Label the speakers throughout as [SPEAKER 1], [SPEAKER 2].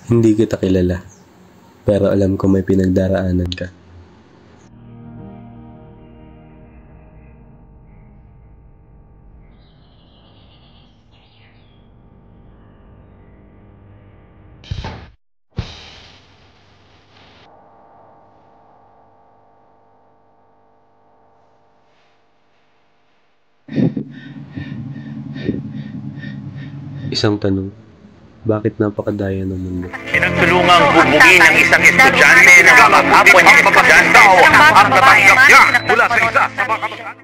[SPEAKER 1] Hindi kita kilala, pero alam ko may pinagdaraanan ka. Isang tanong, bakit napakadaya ng mundo?
[SPEAKER 2] Pinagtulungang bubugin ng isang estudyante na kamag-apo niya estudyante ang natanggap niya mula sa isa sa mga kamag-anak.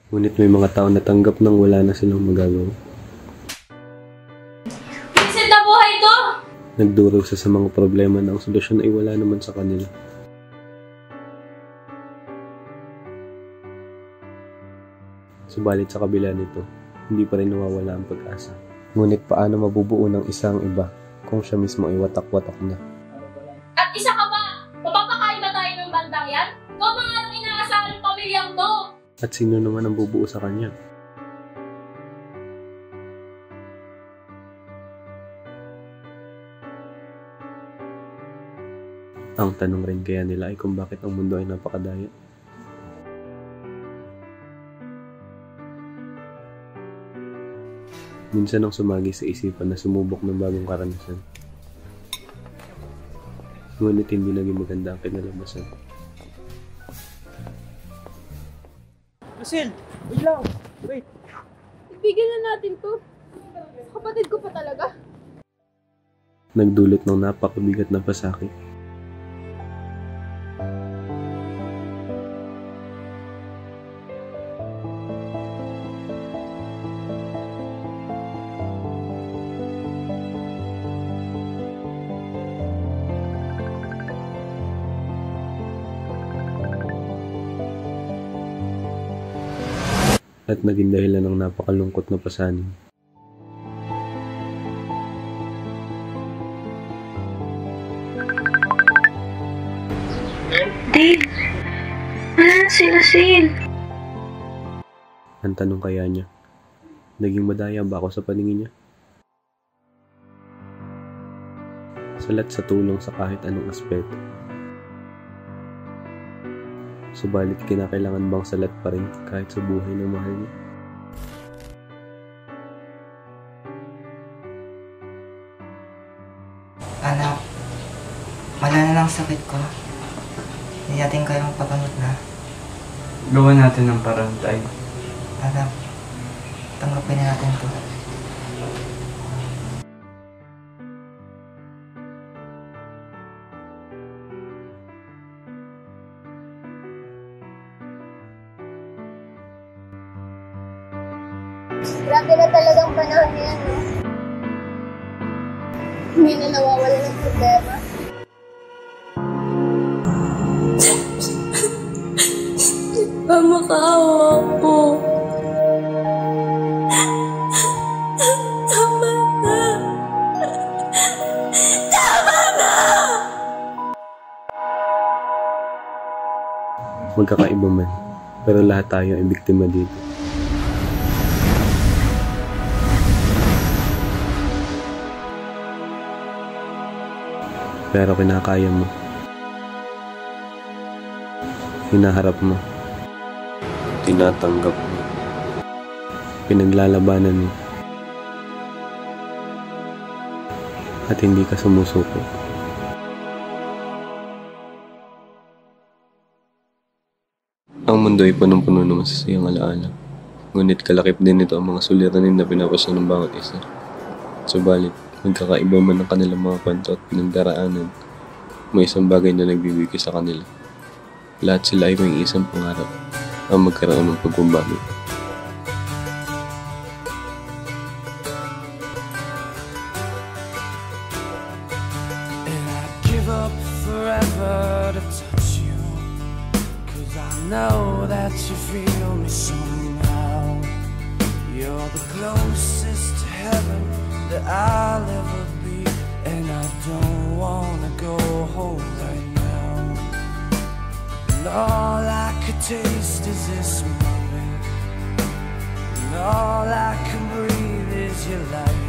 [SPEAKER 1] Ngunit may mga tao natanggap nang wala na silang magagawa.
[SPEAKER 3] Vincent, na buhay to!
[SPEAKER 1] Nagdurog sa mga problema na ang solusyon ay wala naman sa kanila. Subalit sa kabila nito, hindi pa rin nawawala ang pag-asa. Ngunit paano mabubuo ng isang iba kung siya mismo ay watak-watak na?
[SPEAKER 3] At isa ka ba? Mapapakain ba tayo ng bandang yan? Ikaw mga anong inaasahan ng pamilyang to?
[SPEAKER 1] At sino naman ang bubuo sa kanya? Ang tanong rin kaya nila ay kung bakit ang mundo ay napakadaya. Minsan ang sumagi sa isipan na sumubok ng bagong karanasan. Ngunit hindi naging maganda ang kinalabasan.
[SPEAKER 4] Lucille! Wait lang! Wait!
[SPEAKER 5] Ibigin na natin to. Kapatid ko pa talaga.
[SPEAKER 1] Nagdulot ng napakabigat na pasakit. At naging dahilan ng napakalungkot na pasanin.
[SPEAKER 6] Dave, wala na sila, Sil.
[SPEAKER 1] Ang tanong kaya niya, naging madaya ba ako sa paningin niya? Salat sa tulong sa kahit anong aspeto. Subalit kinakailangan bang salat pa rin kahit sa buhay ng mahal niya?
[SPEAKER 7] Anak, wala na lang sakit ko. Hindi natin kayang pagamot na.
[SPEAKER 4] Gawa natin ng parang tayo.
[SPEAKER 7] Anak, tanggapin na natin to.
[SPEAKER 5] Grabe na talagang panahon yan, no? Hindi na nawawala ng problema.
[SPEAKER 6] Makaawa po. Tama na. Tama na!
[SPEAKER 1] Magkakaiba man, pero lahat tayo ay biktima dito. Pero kinakaya mo. Hinaharap mo. Tinatanggap mo. Pinaglalabanan mo. At hindi ka sumusuko. Ang mundo ay punong-puno ng masasayang alaala. Ngunit kalakip din ito ang mga suliranin na pinapasa ng bawat isa. Subalit, magkakaiba man ang kanilang mga kwento at pinagdaraanan, may isang bagay na nagbibigay sa kanila. Lahat sila ay may isang pangarap, ang magkaroon ng pagbabago.
[SPEAKER 8] And I'd give up forever to touch you, 'cause I know that you feel me somehow. You're the closest to heaven that I'll ever be, and I don't wanna go home right now. And all I could taste is this moment, and all I can breathe is your light.